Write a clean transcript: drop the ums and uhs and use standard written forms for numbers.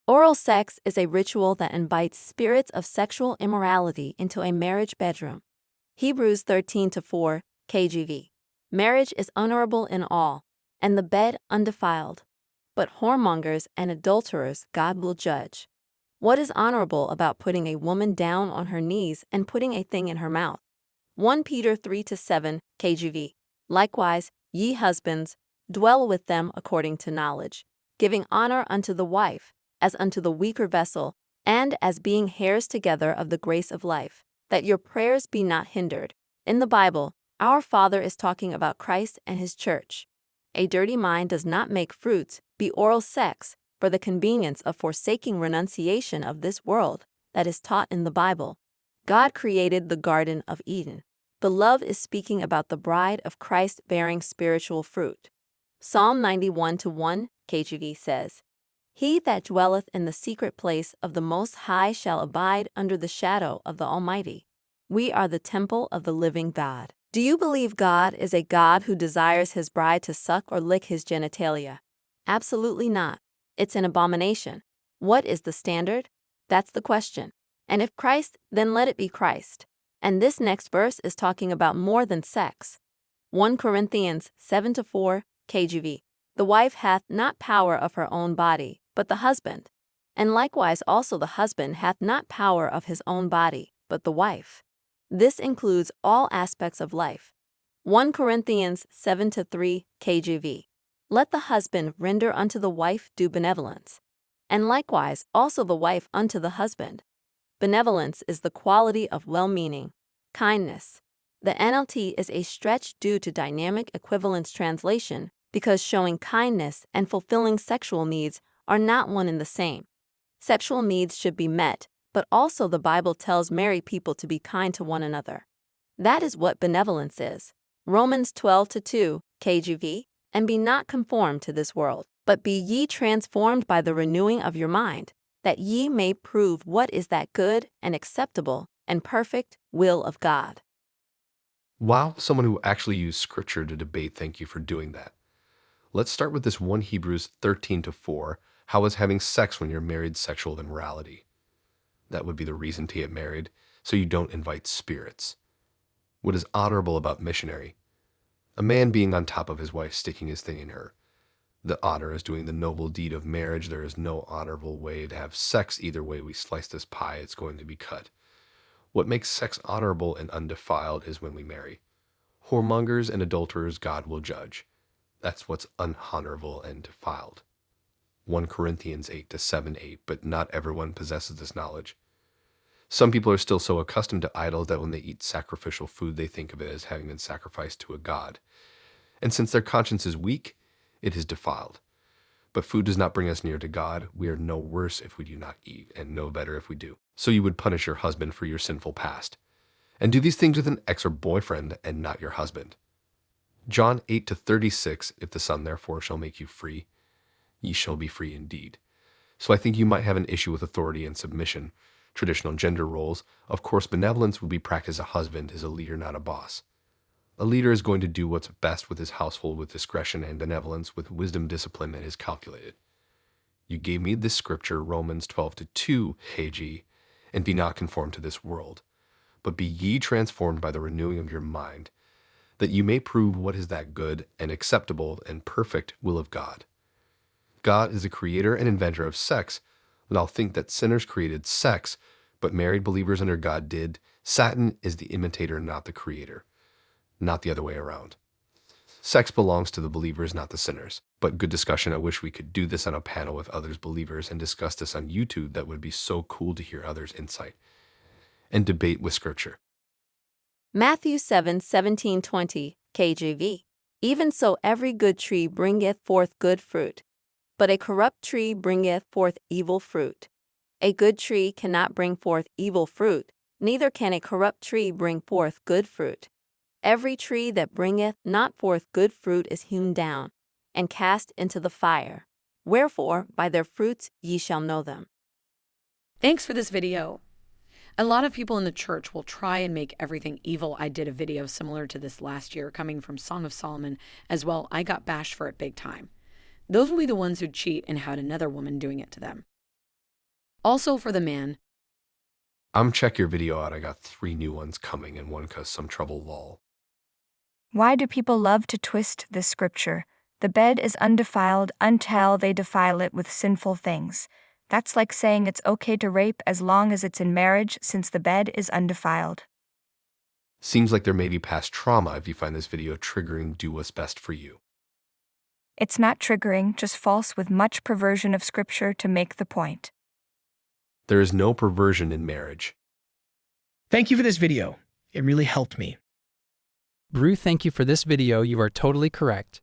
Oral sex is a ritual that invites spirits of sexual immorality into a marriage bedroom. Hebrews 13:4, KJV. Marriage is honorable in all, and the bed undefiled. But whoremongers and adulterers God will judge. What is honorable about putting a woman down on her knees and putting a thing in her mouth? 1 Peter 3:7, KJV. Likewise, ye husbands, dwell with them according to knowledge, giving honor unto the wife, as unto the weaker vessel, and as being heirs together of the grace of life, that your prayers be not hindered. In the Bible, our Father is talking about Christ and His church. A dirty mind does not make fruits be oral sex for the convenience of forsaking renunciation of this world that is taught in the Bible. God created the Garden of Eden. The love is speaking about the bride of Christ bearing spiritual fruit. Psalm 91:1, KJV says, He that dwelleth in the secret place of the Most High shall abide under the shadow of the Almighty. We are the temple of the living God. Do you believe God is a God who desires His bride to suck or lick His genitalia? Absolutely not. It's an abomination. What is the standard? That's the question. And if Christ, then let it be Christ. And this next verse is talking about more than sex. 1 Corinthians 7:4, KJV. The wife hath not power of her own body, but the husband. And likewise also the husband hath not power of his own body, but the wife. This includes all aspects of life. 1 Corinthians 7:3, KJV. Let the husband render unto the wife due benevolence, and likewise also the wife unto the husband. Benevolence is the quality of well-meaning, kindness. The NLT is a stretch due to dynamic equivalence translation because showing kindness and fulfilling sexual needs are not one and the same. Sexual needs should be met, but also the Bible tells married people to be kind to one another. That is what benevolence is. Romans 12:2, KJV. And be not conformed to this world, but be ye transformed by the renewing of your mind, that ye may prove what is that good and acceptable and perfect will of God. Wow, someone who actually used scripture to debate, thank you for doing that. Let's start with this 1 Hebrews 13:4. How is having sex when you're married sexual immorality? That would be the reason to get married, so you don't invite spirits. What is honorable about missionary? A man being on top of his wife, sticking his thing in her. The honor is doing the noble deed of marriage. There is no honorable way to have sex. Either way we slice this pie, it's going to be cut. What makes sex honorable and undefiled is when we marry. Whoremongers and adulterers God will judge. That's what's unhonorable and defiled. 1 Corinthians 8:7-8, but not everyone possesses this knowledge. Some people are still so accustomed to idols that when they eat sacrificial food, they think of it as having been sacrificed to a god. And since their conscience is weak, it is defiled. But food does not bring us near to God. We are no worse if we do not eat, and no better if we do. So you would punish your husband for your sinful past. And do these things with an ex or boyfriend and not your husband. John 8:36, if the Son therefore shall make you free, ye shall be free indeed. So I think you might have an issue with authority and submission, traditional gender roles. Of course, benevolence would be practiced as a husband, as a leader, not a boss. A leader is going to do what's best with his household with discretion and benevolence, with wisdom, discipline that is calculated. You gave me this scripture, Romans 12:2, KG, and be not conformed to this world, but be ye transformed by the renewing of your mind, that you may prove what is that good and acceptable and perfect will of God. God is the creator and inventor of sex, and I'll think that sinners created sex, but married believers under God did. Satan is the imitator, not the creator, not the other way around. Sex belongs to the believers, not the sinners. But good discussion. I wish we could do this on a panel with others believers and discuss this on YouTube. That would be so cool to hear others' insight and debate with scripture. Matthew 7:17-20, KJV. Even so every good tree bringeth forth good fruit, but a corrupt tree bringeth forth evil fruit. A good tree cannot bring forth evil fruit, neither can a corrupt tree bring forth good fruit. Every tree that bringeth not forth good fruit is hewn down, and cast into the fire. Wherefore, by their fruits ye shall know them. Thanks for this video. A lot of people in the church will try and make everything evil. I did a video similar to this last year coming from Song of Solomon as well. I got bashed for it big time. Those will be the ones who cheat and had another woman doing it to them. Also for the man, Check your video out. I got 3 new ones coming and one cause some trouble lol. Why do people love to twist this scripture? The bed is undefiled until they defile it with sinful things. That's like saying it's okay to rape as long as it's in marriage since the bed is undefiled. Seems like there may be past trauma if you find this video triggering. Do what's best for you. It's not triggering, just false with much perversion of scripture to make the point. There is no perversion in marriage. Thank you for this video. It really helped me. Brew, thank you for this video. You are totally correct.